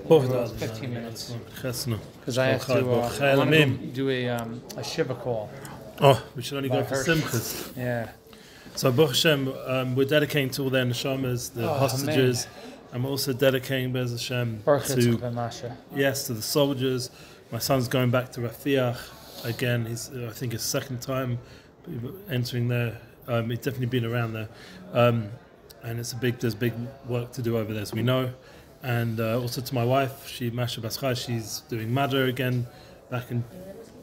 15 minutes. Because I have to I want to do a Shiva call. Oh, we should only go for Simchas. Yeah. So, Baruch Hashem, we're dedicating to all their neshamas, the hostages, and we're also dedicating, Be'ez Hashem, to MASHA. Yes, to the soldiers. My son's going back to Rafah again. He's, I think, his second time entering there. He's definitely been around there, and there's big work to do over there, as we know. And also to my wife, MASHA Baschai, she's doing Madra again, back in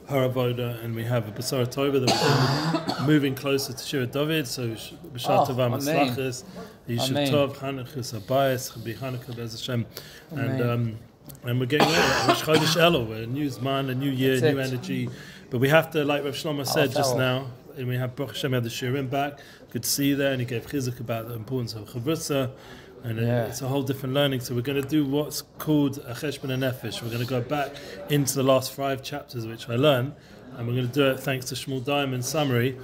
her avoda, and we have a Basara Tova that we're moving closer to Shira David. So B'shar Tova Maslachis, Yishu Tov, Hanukkah, Abayis, Chabi Hanukkah, Be'ez Hashem, and we're getting ready. Rosh Chodesh Elul, we're a new Zman, a new year, new energy. But we have to, like Rav Shlomo said just now, and we have Baruch Hashem, we have the Shirim back. Good to see you there, and he gave chizuk about the importance of Chavrusah. And it's a whole different learning. So we're going to do what's called a Cheshbon HaNefesh. We're going to go back into the last 5 chapters, which I learned, and we're going to do it thanks to Shmuel Diamond's summary,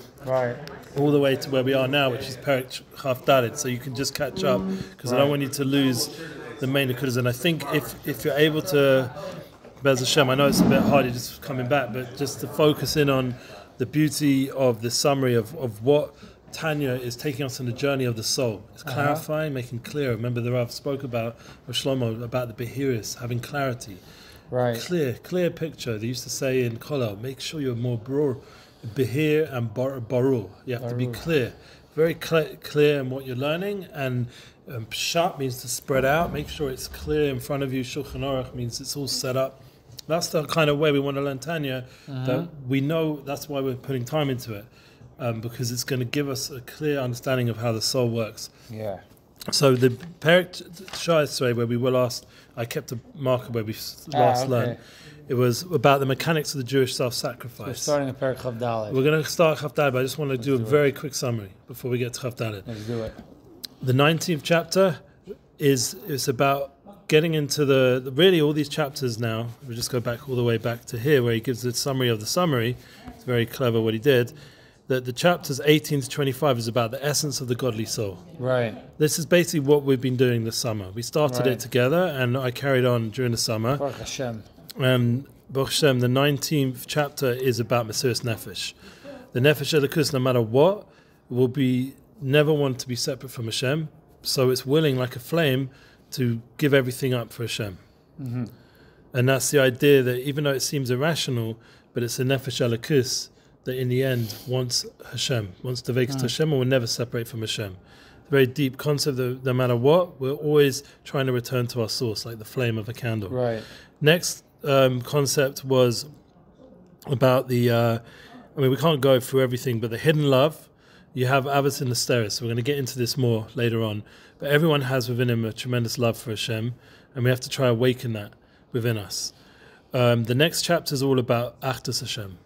all the way to where we are now, which is Perek Chaf Dalet. So you can just catch up, because I don't want you to lose the main Nekudas. And I think if you're able to, Be'ez Hashem, I know it's a bit hard, you're just coming back, but just to focus in on the beauty of the summary of what Tanya is taking us on the journey of the soul. It's clarifying, making clear. Remember the Rav spoke about Shlomo, about the Behiris, having clarity. Right. Clear picture. They used to say in Kolal, make sure you're more Behir and Barur. You have to be clear. Very clear in what you're learning. And Pshat means to spread out. Make sure it's clear in front of you. Shulchan Aruch means it's all set up. That's the kind of way we want to learn Tanya. That we know that's why we're putting time into it. Because it's going to give us a clear understanding of how the soul works. Yeah. So the Perek Shai, where we were last, I kept a marker where we last learned. It was about the mechanics of the Jewish self-sacrifice. So we're starting at Perek Chaf Dalet. We're going to start Chaf Dalet, but I just want to do a very quick summary before we get to Chaf Dalet. Let's do it. The 19th chapter is about getting into really all these chapters now. We'll just go back all the way back to here, where he gives the summary of the summary. It's very clever what he did. That the chapters 18 to 25 is about the essence of the godly soul. Right. This is basically what we've been doing this summer. We started it together, and I carried on during the summer. Baruch Hashem. Baruch Hashem, the 19th chapter is about Mesiras Nefesh. The Nefesh Elikus, no matter what, will never want to be separate from Hashem. So it's willing, like a flame, to give everything up for Hashem. And that's the idea that even though it seems irrational, but it's a Nefesh Elikus that in the end wants Hashem, wants to vex to Hashem, and will never separate from Hashem. Very deep concept that no matter what, we're always trying to return to our source, like the flame of a candle. Right. Next concept was about the, we can't go through everything, but the hidden love. You have Avos in the Steris, so we're going to get into this more later on. But everyone has within him a tremendous love for Hashem, and we have to try to awaken that within us. The next chapter is all about Achdus Hashem.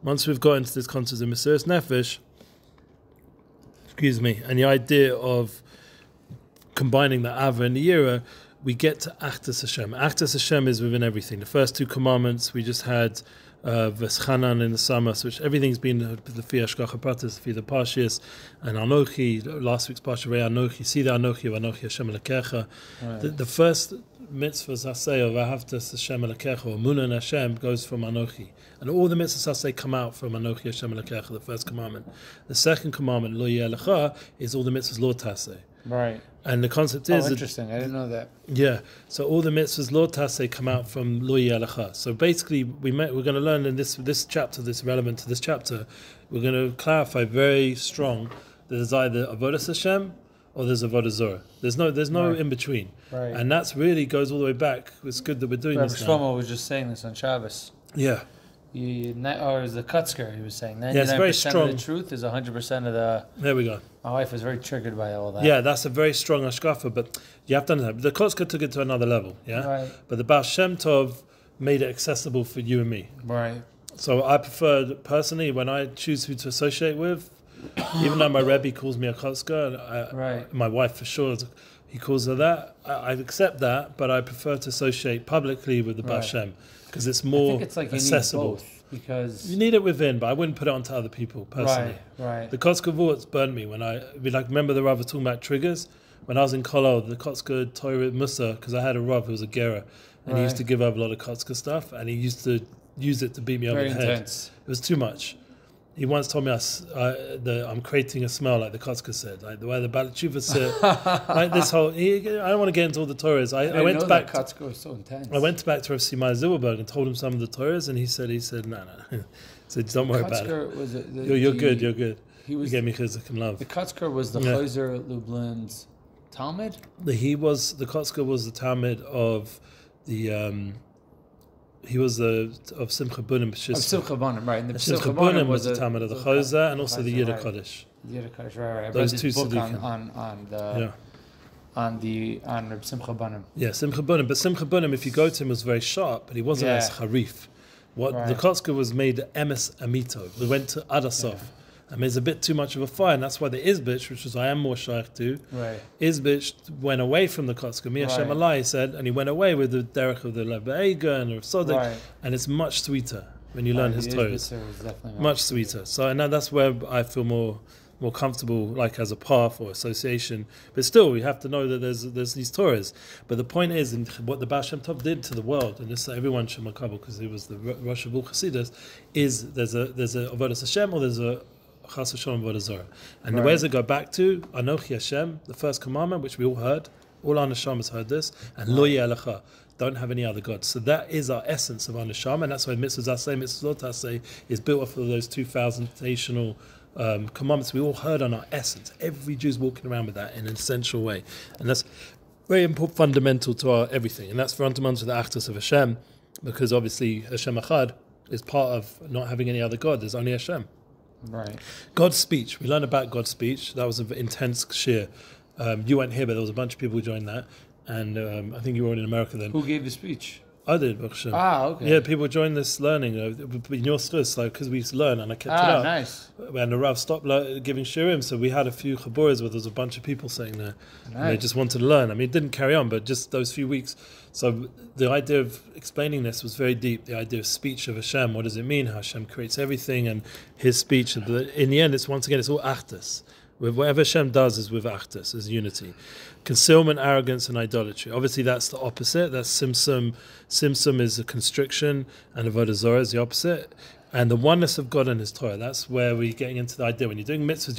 Once we've got into this concept of Mesiras Nefesh, and the idea of combining the Ava and the Yira, we get to Achdus Hashem. Achdus Hashem is within everything. The first 2 commandments, we just had Veschanan in the summer, so which everything's been the Fi Hashgacha Pratis, the Parshas, and Anochi, last week's Parsha Rei Anochi, see the Anochi of Anochi Hashem Elekecha. The first mitzvah Zasei of Ahavtas Hashem Elekecha, or Munah Hashem, goes from Anochi. And all the mitzvahs Zasei come out from Anochi Hashem Elekecha, the first commandment. The second commandment, Lo Yeh Lecha, is all the mitzvahs Lo Taseh. Right. And the concept is... interesting. I didn't know that. Yeah. So all the mitzvahs Lo Taseh come out from Lo Yeh Lecha. So basically, we're going to learn in this chapter, this relevant to this chapter, we're going to clarify very strong that there's either Avodas Hashem or there's Avodah Zorah. There's no in between. Right. And that's really goes all the way back. It's good that we're doing this now. Shlomo was just saying this on Shabbos. Yeah. Or is the Kutzker, he was saying 99% it's very strong. of the truth is 100% of the... There we go. My wife was very triggered by all that. Yeah, that's a very strong hashkafa, but you have to understand. The Kutzker took it to another level, yeah? Right. But the Baal Shem Tov made it accessible for you and me. Right. So I prefer, personally, when I choose who to associate with, even though my Rebbe calls me a Kutzker, my wife for sure, he calls her that, I accept that, but I prefer to associate publicly with the Baal Shem. Because it's more I think it's like accessible. You need both, because you need it within, but I wouldn't put it onto other people personally. Right. The Kotzker Vorts burned me when remember the Rav was talking about triggers. when I was in Kolol, the Kotzker Torah Musa, because I had a Rav who was a Gera, and he used to give up a lot of Kotzker stuff, and he used to use it to beat me over the head. Intense. It was too much. He once told me I'm creating a smell, like the Kotzker said, like the way the Balachuva said, like this whole. I don't want to get into all the Torahs. I went back. Kotzker was so intense. I went back to Rav Simai Zilberberg and told him some of the Torahs, and he said, no. He said, don't worry about it. Was you're good. You're good. You gave me chizuk and love. The Kotzker was the Chayzer Lublin's Talmud. The Kotzker was the Talmud of the. He was of Simcha Bunim. Of Simcha Bunim, right. And the Simcha Bunim was the Talmud of the Chayzer and also the Yiddish Kodesh. Yiddish Kodesh, right. Those two book on Simcha Bunim. Yeah, Simcha Bunim. But Simcha Bunim, if you go to him, was very sharp, but he wasn't as harif. The Kotzker was made emes amito. We went to Adasov. Yeah. I mean, it's a bit too much of a fire, and that's why the Izbich, which I am more shaykh to, Izbich went away from the Kotzker. Mi Hashem Allah, he said, and he went away with the derech of the Lebeiga and the Sodek, and it's much sweeter when you learn his Torahs. Much sweeter. So and that's where I feel more comfortable, like as a path or association. But still, we have to know that there's these Torahs. But the point is, in what the Baal Shem Tov did to the world, and this everyone should makabel because he was the Rosh of all Chassidus, is there's a Avodas Hashem or there's a Chas v'Shalom Avodah Zarah. And where does it go back to? Anochi Hashem, the first commandment, which we all heard. All our neshamas heard this. And Lo Yeh, don't have any other gods. So that is our essence of our neshama, and that's why mitzvahs aseh, mitzvot aseh is built off of those two foundational commandments we all heard on our essence. Every Jew's walking around with that in an essential way. And that's very important, fundamental to our everything. And that's for Antaman to the Achdus of Hashem, because obviously Hashem Echad is part of not having any other God. There's only Hashem. Right. God's speech. We learned about God's speech. That was an intense shir. You weren't here, but there was a bunch of people who joined that. And I think you were in America then. Who gave the speech? I did, Hashem. Okay. Yeah, people joined this learning in your schus, like because we used to learn, and I kept it up. Nice. And the Rav stopped giving shirim, so we had a few chaburas where there was a bunch of people sitting there, and they just wanted to learn. I mean, it didn't carry on, but just those few weeks. So the idea of explaining this was very deep. The idea of speech of Hashem. What does it mean? How Hashem creates everything, and His speech. But in the end, it's all achdus. Whatever Hashem does is with achdus, is unity. Concealment, arrogance, and idolatry. Obviously, that's the opposite. That's simsum. Simsum is a constriction, and avodah zarah is the opposite. And the oneness of God and His Torah. That's where we're getting into the idea. When you're doing mitzvahs,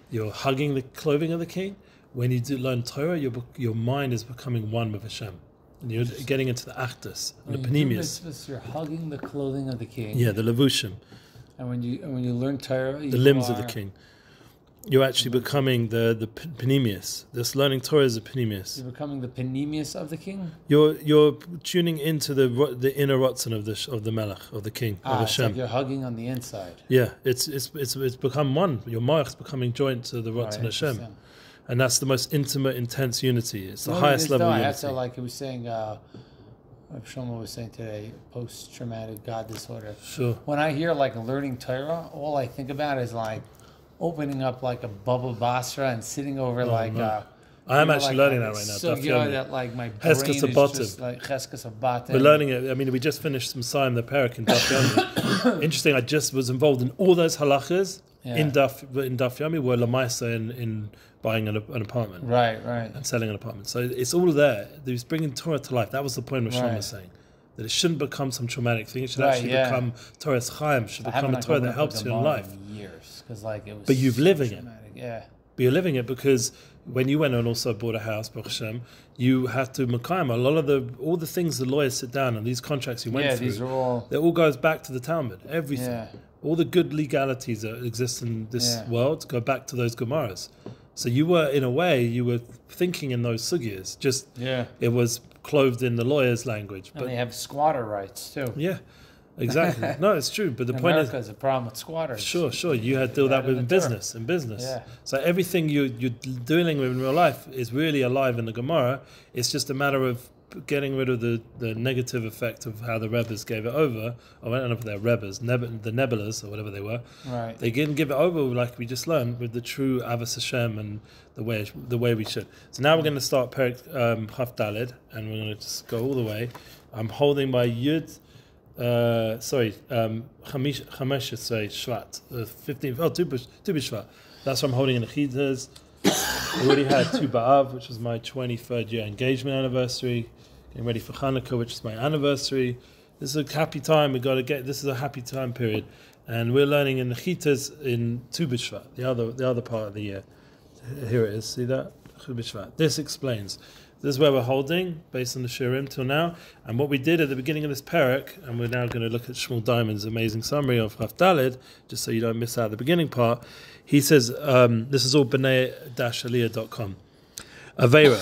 you're hugging the clothing of the King. When you do learn Torah, your mind is becoming one with Hashem, and you're getting into the achdus, the panemius. You're hugging the clothing of the King. Yeah, the levushim. And when you learn Torah, the limbs of the King. You're actually becoming the panemius. This learning Torah is a panemius. You're becoming the panemius of the King. You're tuning into the inner rotzen of the Melech, of the King, of Hashem. It's like you're hugging on the inside. Yeah, it's become one. Your Malach is becoming joint to the rotzen Hashem, and that's the most intimate, intense unity. It's the highest level of unity. I have to, like it was saying. Shlomo was saying today, post-traumatic God disorder. Sure. When I hear like learning Torah, all I think about is like opening up like a bubble basra and sitting over I am actually learning that right now. So that like my brain is just like Cheskas Abatim. We're learning it. I mean, we just finished some Saim, the Perek in Daf Yomi. Interesting, I just was involved in all those halachas in Daf Yomi were Lamaisa in buying an apartment. Right. And selling an apartment. So it's all there. He's bringing Torah to life. That was the point of Shlomo was saying. That it shouldn't become some traumatic thing. It should actually become Torah's Chaim. It should become a Torah that helps you in life. But you're living it. Yeah. But you're living it because when you went and also bought a house, Baruch Hashem, you have to makayim a lot of all the things the lawyers sit down and these contracts you went through. These are all. It all goes back to the Talmud. Everything. Yeah. All the good legalities that exist in this world go back to those Gemaras. So you were, in a way, you were thinking in those sugyas. Just it was clothed in the lawyer's language. And they have squatter rights too. Yeah. Exactly. No, it's true. But the point is, America's a problem with squatters. Sure. You had to deal that with in business. Yeah. So everything you're dealing with in real life is really alive in the Gemara. It's just a matter of getting rid of the negative effect of how the Rebbes gave it over. I don't know if they're Rebbes, the Nebulas or whatever they were. Right. They didn't give it over like we just learned with the true Avos Hashem and the way we should. So now we're going to start Perek Chaf Daled, and we're going to just go all the way. I'm holding my Yud. Chamesh Shvat, 15th. Tu B'Shvat. That's what I'm holding in the Chiddas. already had Tu B'Av, which was my 23rd year engagement anniversary. Getting ready for Hanukkah, which is my anniversary. This is a happy time. This is a happy time period, and we're learning in the Chitas in Tu B'Shvat, the other part of the year. Here it is. See that? Tu B'Shvat. This explains. This is where we're holding, based on the Shirim till now. And what we did at the beginning of this Perek, and we're now going to look at Shmuel Diamond's amazing summary of Raf Daled, just so you don't miss out the beginning part. He says, this is all b'nai-aliyah.com. Aveira,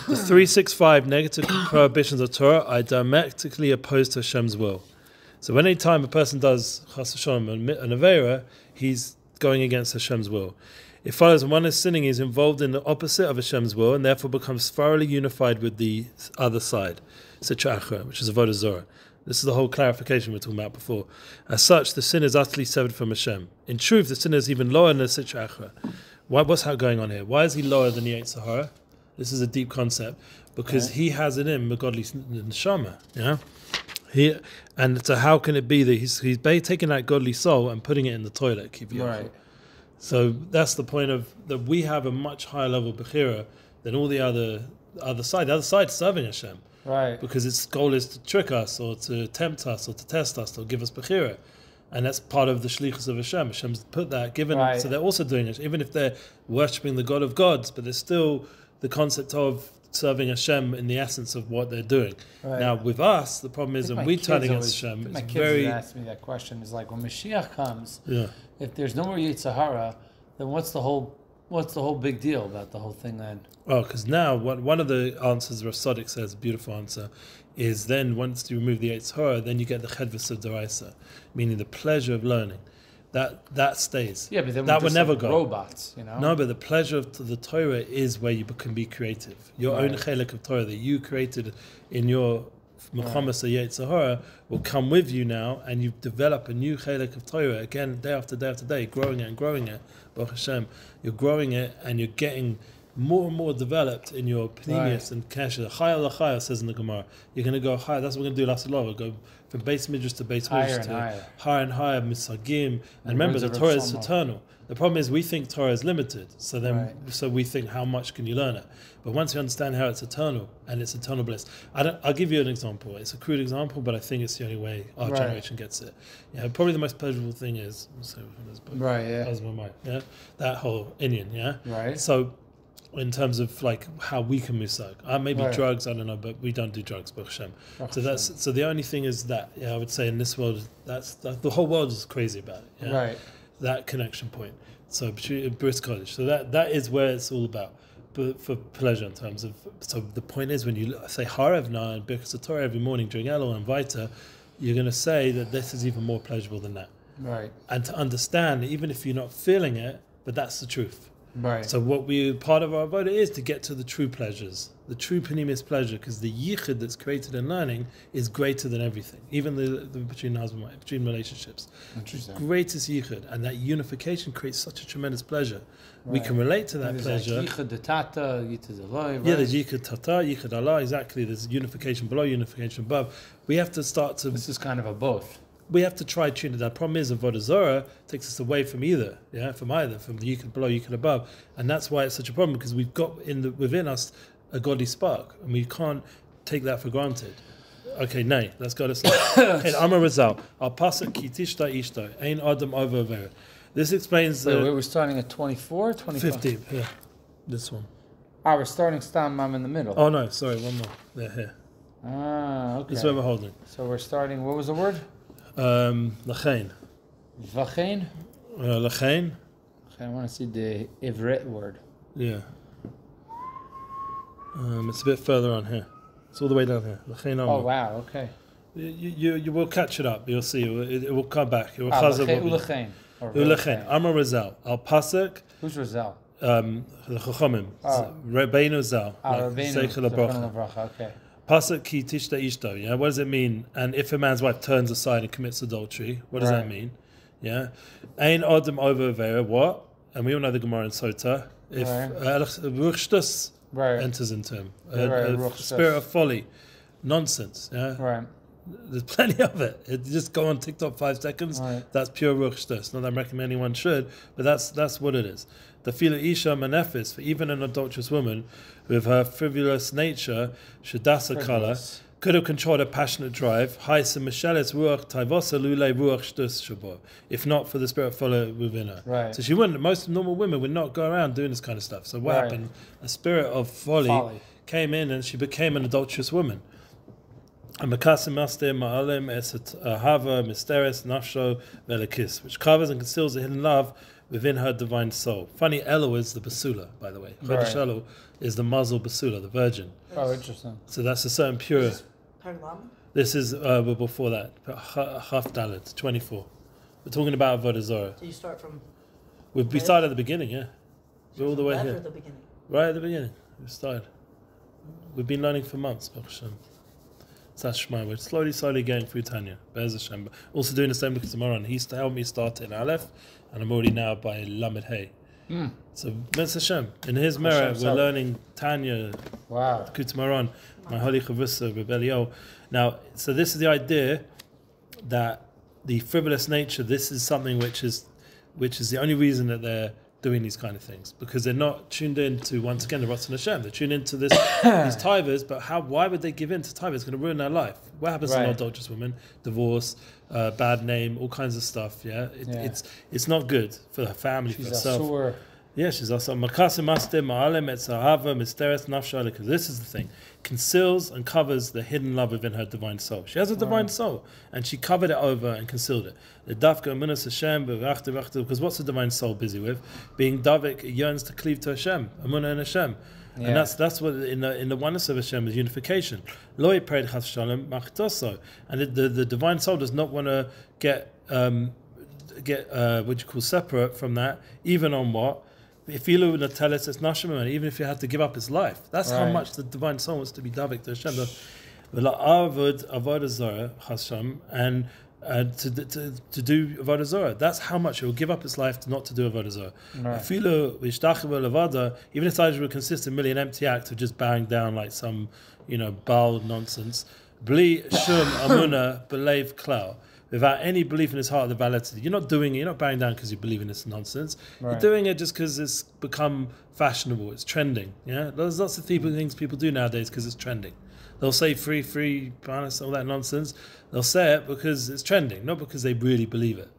the 365 negative prohibitions of Torah are diametrically opposed to Hashem's will. So any time a person does Chas v'Shalom an Aveira, he's going against Hashem's will. It follows when one is sinning, he is involved in the opposite of Hashem's will and therefore becomes thoroughly unified with the other side, Sitra Achra, which is Avodah Zorah. This is the whole clarification we were talking about before. As such, the sin is utterly severed from Hashem. In truth, the sinner is even lower than the Sitra Achra. What's going on here? Why is he lower than the YITZCHAK? This is a deep concept because he has in him a godly neshama. Yeah. So how can it be that he's taking that godly soul and putting it in the toilet? Right. So that's the point of that we have a much higher level of bechira than all the other side. The other side is serving Hashem, right? Because its goal is to trick us or to tempt us or to test us or give us bechira, and that's part of the shlichus of Hashem. Hashem's put that given, right. So they're also doing it, even if they're worshiping the God of gods, but there's still the concept of serving Hashem in the essence of what they're doing. Right. Now with us, the problem is when we turn against Hashem, my kids asked me that question. Is like when Mashiach comes, if there's no more YITZCHAK, then what's the whole big deal about the whole thing then? Oh, because now one of the answers Rav Tzadok says, a beautiful answer, is then once you remove the YITZCHAK, then you get the Chedvus D'Oraisa, meaning the pleasure of learning. That stays. Yeah, but then that would never go. Robots, you know. No, but the pleasure of the Torah is where you can be creative. Your own chelik of Torah that you created in your Mechamas YITZCHAK will come with you now, and you develop a new chelik of Torah again, day after day after day, growing it and growing it. Baruch Hashem, you're growing it, and you're getting more and more developed in your pnimius and kasher. Chayal l'chayal says in the Gemara. You're going to go higher. That's what we're going to do last We'll go from base midrash to base midrash to higher and higher misagim. And remember, the Torah is eternal. The problem is we think Torah is limited. So then, so we think, how much can you learn it? But once you understand how it's eternal and it's eternal bliss, I'll give you an example. It's a crude example, but I think it's the only way our generation gets it. Yeah, probably the most pleasurable thing is that whole Indian. Right. So, in terms of like how we can musag, maybe drugs, I don't know, but we don't do drugs, Baruch Hashem. So the only thing is that I would say in this world, the whole world is crazy about it. Yeah? Right. That connection point. So Bris College. So that is where it's all about. But for pleasure in terms of, so the point is when you say Harev now and Birkas Torah every morning during Elul and Vita, you're going to say that this is even more pleasurable than that. Right. And to understand, even if you're not feeling it, but that's the truth. Right. So part of our avoda is to get to the true pleasures, the true panemius pleasure, because the yichud that's created in learning is greater than everything, even the between husband and wife, between relationships. Interesting. The greatest yichud, and that unification creates such a tremendous pleasure. Right. We can relate to that pleasure. Like yichud tata, yichud Allah. Yeah, there's yichud tata, yichud Allah. Exactly. There's unification below, unification above. We have to start to. This is kind of a both. We have to try tune it. The problem is, Avodah Zorah takes us away from either, from the yichud below, yichud above, and that's why it's such a problem, because we've got within us a godly spark, and we can't take that for granted. Okay, nay, let's go to slide. Okay, Amar Rizal, Al Pasuk Ki Tishta Ishto, Ein Adam Over Avera. This explains. We're starting at 24, 25? 50. Yeah, this one. We're starting Stam. I'm in the middle. Oh no, sorry, one more. They're here. Okay. This is where we're holding. So we're starting. What was the word? Lachain. Vachain? Lachain. I want to see the Ivrit word. Yeah. It's a bit further on here. It's all the way down here. Lachain. Oh wow. Okay. You will catch it up. You'll see. It will come back. It will Ulachain. Ulachain. Amar Rizal. Al Pasuk. Who's Rizal? The Chachamim. Rabbeinu Zal. Rabbeinu Zal. Okay. Pasuk ki tishta ishto. Yeah, what does it mean? And if a man's wife turns aside and commits adultery, what does that mean? Yeah, Ein Adam over avera. What? And we all know the Gemara in Sota. If ruchshtus enters into him, a spirit of folly, nonsense. Yeah. Right. There's plenty of it. Just go on TikTok 5 seconds. Right. That's pure ruch shtus. Not that I'm recommending anyone should, but that's what it is. The fila isha manefis, for even an adulterous woman with her frivolous nature, shadasa kala, could have controlled a passionate drive. If not for the spirit follow within her. Right. So she wouldn't. Most normal women would not go around doing this kind of stuff. So what happened? A spirit of folly came in, and she became an adulterous woman. Which covers and conceals the hidden love within her divine soul. Funny, Elul is the basula, by the way. Chodesh Elul is the muzzle basula, the virgin. Oh, interesting. So that's a certain pure. This is before that, half dalet, 24. We're talking about Avodah Zarah. So you start from. We started at the beginning, yeah. We're all the way here. At the beginning? Right at the beginning. We started. We've been learning for months, Baruch Hashem. Shema. We're slowly going through Tanya. Be'ez Hashem. Also doing the same because tomorrow. And he's to help me start in Aleph, and I'm already now by Lamed Hey. So Be'ez Hashem. In his merit, we're learning Tanya. Wow. Kutmaron, my holy Chavrusah with Eliyahu. Now, so this is the idea that the frivolous nature. This is something which is the only reason that they're doing these kind of things, because they're not tuned in to, once again, the Ratzon Hashem. They're tuned into these tivers, but why would they give in to tivers? It's going to ruin their life. What happens to an adulterous woman? Divorce, bad name, all kinds of stuff. Yeah, it's not good for her family, for herself. Yeah, she's also because this is the thing, conceals and covers the hidden love within her divine soul. She has a divine soul, and she covered it over and concealed it. Because what's the divine soul busy with? Being davik, it yearns to cleave to Hashem, Amunah and Hashem. Yeah. And that's what in the oneness of Hashem is unification. And the divine soul does not want to get what you call separate from that, even on what? Even if you had to give up his life. That's how much the divine soul wants to be davik to Hashem. And to do Avodah Zarah. That's how much he will give up his life not to do Avodah Zarah. Even if Elijah would consist of a million empty acts of just bowing down like some, Baal nonsense. Bli shum amuna belev klau. Without any belief in his heart of the validity. You're not bowing down because you believe in this nonsense. You're doing it just because it's become fashionable, it's trending. Yeah, there's lots of things people do nowadays because it's trending. They'll say free, all that nonsense. They'll say it because it's trending, not because they really believe it.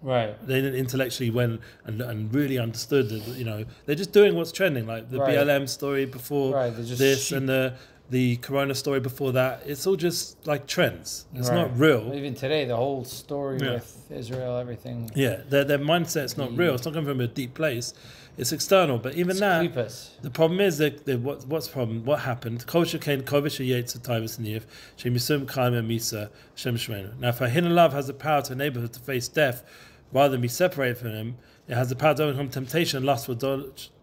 Right. They intellectually went and really understood that, they're just doing what's trending, like the BLM story before this and the Corona story before that. It's all just like trends. It's not real. Even today, the whole story with Israel, everything. Yeah, their mindset's not real. It's not coming from a deep place. It's external. But even that, the problem is that what's the problem? What happened? Now, if her hidden love has the power to enable her to face death rather than be separated from him, it has the power to overcome temptation, lust for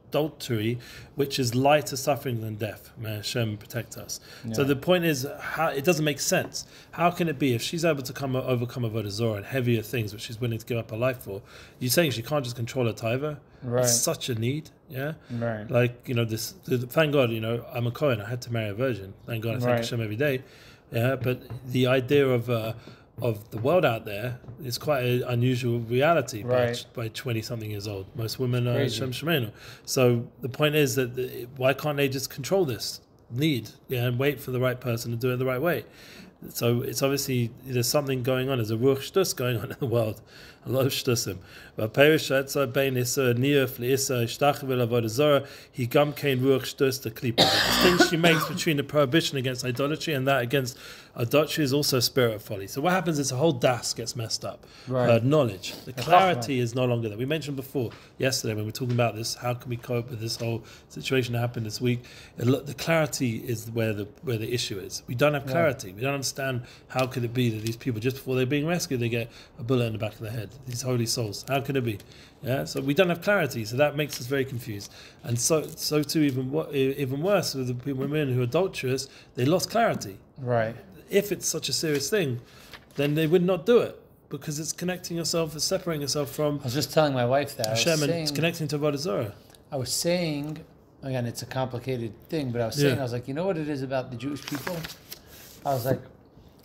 adultery, which is lighter suffering than death. May Hashem protect us. Yeah. So the point is, it doesn't make sense. How can it be if she's able to overcome Avodah Zarah and heavier things which she's willing to give up her life for? You're saying she can't just control her taiva? Right. It's such a need. Yeah. Right. Like thank God. I'm a Kohen. I had to marry a virgin. Thank God. I thank Hashem every day. Yeah. But the idea of the world out there is quite an unusual reality by 20-something years old. Most women are Shem Shemenu. So the point is that why can't they just control this need and wait for the right person to do it the right way? So it's obviously there's something going on. There's a ruch shtus going on in the world. A lot of shtusim. But the distinction she makes between the prohibition against idolatry and that against adultery is also spirit of folly. So what happens is the whole das gets messed up. Knowledge. The clarity is no longer there. We mentioned before yesterday when we were talking about this, how can we cope with this whole situation that happened this week? The clarity is where the issue is. We don't have clarity. We don't understand how could it be that these people, just before they're being rescued, they get a bullet in the back of the head. These holy souls. How can it be? Yeah, so we don't have clarity, so that makes us very confused. And so too, even worse with the women who are adulterous, they lost clarity. Right. If it's such a serious thing, then they would not do it because it's connecting yourself, it's separating yourself from. I was just telling my wife that Hashem and it's connecting to Avodah Zarah. I was saying, again, it's a complicated thing, but I was saying, I was like, you know what it is about the Jewish people? I was like,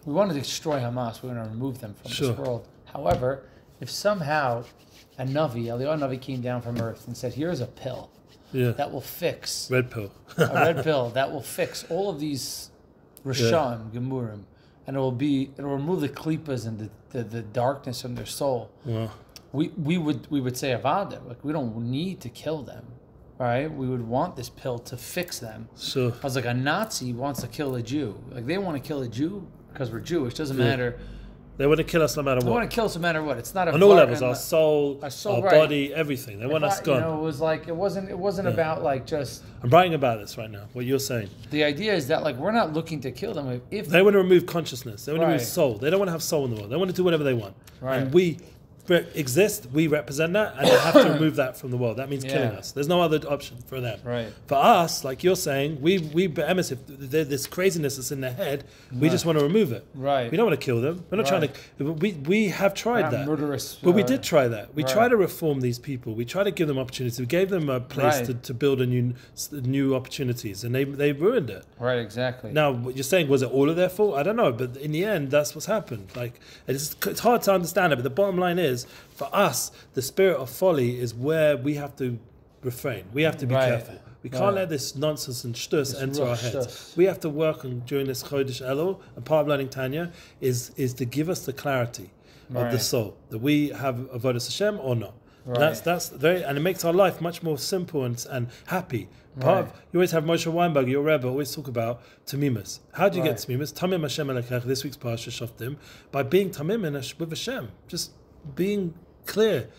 we want to destroy Hamas. We want to remove them from this world. However, if somehow a Navi, Eliyahu Navi, came down from earth and said, "Here's a pill that will fix red pill, a red pill that will fix all of these Rishon Gemurim, and it will remove the klipas and the darkness from their soul." We would say Avada, like we don't need to kill them, right? We would want this pill to fix them. I was like, a Nazi wants to kill a Jew. Like they want to kill a Jew because we're Jewish. Doesn't matter. They want to kill us no matter what. They want to kill us no matter what. It's not a on all levels, our soul, our body, everything. They want us gone. It was like it wasn't about like just. I'm writing about this right now. What you're saying. The idea is that like we're not looking to kill them. If they want to remove consciousness, they want to remove soul. They don't want to have soul in the world. They want to do whatever they want. And we exist, we represent that, and they have to remove that from the world. That means killing us. There's no other option for them. For us, like you're saying, if this craziness that's in their head, we just want to remove it. We don't want to kill them. We're not trying to. We have tried that. Murderous, but we did try that. We try to reform these people. We try to give them opportunities. We gave them a place to build new opportunities, and they ruined it. Exactly. Now, what you're saying, was it all of their fault? I don't know, but in the end, that's what's happened. Like it's hard to understand it, but the bottom line is, for us, the spirit of folly is where we have to refrain. We have to be careful. We can't let this nonsense and shtus enter our heads. We have to work on during this Chodesh Elul, and part of learning Tanya is to give us the clarity of the soul, that we have avodas Hashem or not. That's very, and it makes our life much more simple and happy. You always have Moshe Weinberg, your Rebbe, always talk about tamimus. How do you get tamimus? Tamim Hashem Elokech, this week's Parsha Shoftim, by being tamim with Hashem, just being clear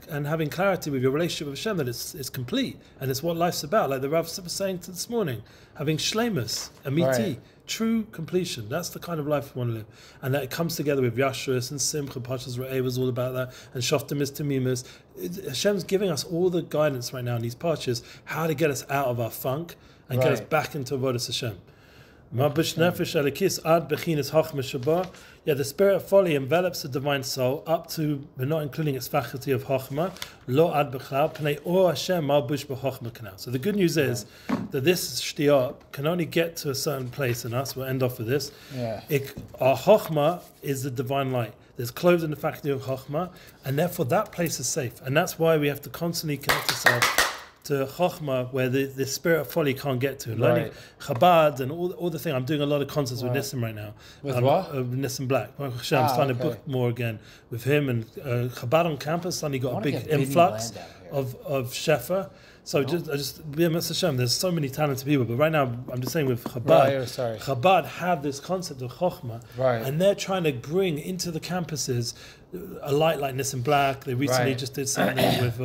and having clarity with your relationship with Hashem, that it's complete and it's what life's about. Like the Rav was saying this morning, having shleimus, amiti, true completion. That's the kind of life we want to live, and that it comes together with Yashrus and Simcha. Parshas Re'eh was all about that, and Shoftim is Tamimus. Hashem's giving us all the guidance right now in these parshas, how to get us out of our funk and get us back into avodas Hashem. Yeah, the spirit of folly envelops the divine soul up to, but not including its faculty of chokhmah. So the good news is that this shtiyah can only get to a certain place in us. We'll end off with this. Our chokhmah is the divine light. There's clothed in the faculty of chokhmah, and therefore that place is safe. And that's why we have to constantly connect ourselves to Chokhmah, where the spirit of folly can't get to. Learning Chabad and all the thing. I'm doing a lot of concerts with Nissim right now. With what? Nissim Black. I'm starting to book more again with him. And Chabad on campus suddenly got a big influx of Shefa. So there's so many talented people. But right now, I'm just saying with Chabad, Chabad have this concept of Chokhmah. And they're trying to bring into the campuses a light like Nissim Black. They recently just did something with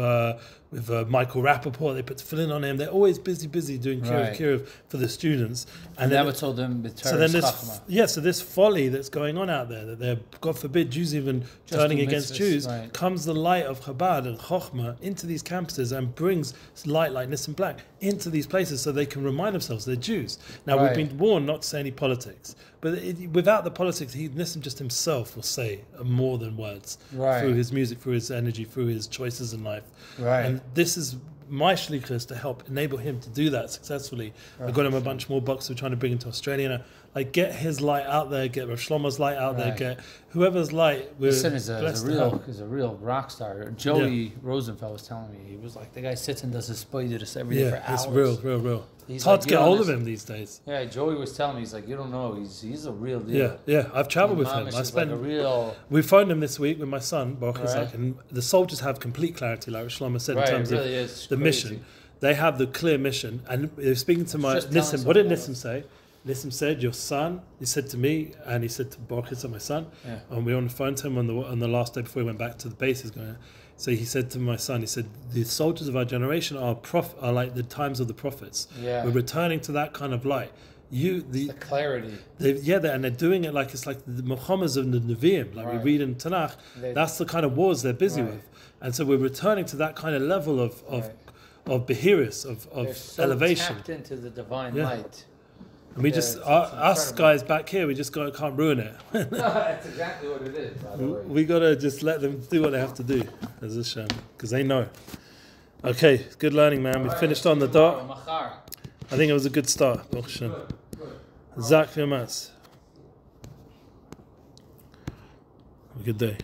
Michael Rappaport. They put tefillin on him. They're always busy doing kiruv for the students. And never told them the so this folly that's going on out there, that they're, God forbid, Jews even turning against Jews, comes the light of Chabad and Chokhmah into these campuses and brings light like Nissim Black into these places so they can remind themselves they're Jews. Now, we've been warned not to say any politics, but without the politics, Nissim just himself will say more than words through his music, through his energy, through his choices in life. And this is my shlichus to help enable him to do that successfully. I've got him a bunch more books we're trying to bring into Australia. Like, get his light out there, get Rav Shlomo's light out there, get whoever's light. Listen, is a real rock star. Joey Rosenfeld was telling me, he was like, the guy sits and does his spoidus every day for hours. It's real. It's hard to get hold of him these days. Yeah, Joey was telling me, he's like, you don't know, he's a real deal. Yeah, I've traveled with him. We phoned him this week with my son, Baruch Yitzchak, and the soldiers have complete clarity, like Shlomo said, in terms of the mission. They have the clear mission. And speaking to my Nissim, what did Nissim say? Nissim said, your son, he said to me, and he said to Baruch Yitzchak, my son, and we were on the phone to him on the last day before he went back to the bases. So he said to my son, he said, the soldiers of our generation are like the times of the prophets. We're returning to that kind of light. The clarity. And they're doing it like it's like the Muhammad's of the Nevi'im, like we read in Tanakh. That's the kind of wars they're busy with. And so we're returning to that kind of level of Behiris, of elevation. Tapped into the divine light. And we us guys back here, we just can't ruin it. That's exactly what it is, by the way. We got to just let them do what they have to do, as a shame, because they know. Okay, good learning, man. We finished on the dot. I think it was a good start. Zach Yamas. a good day.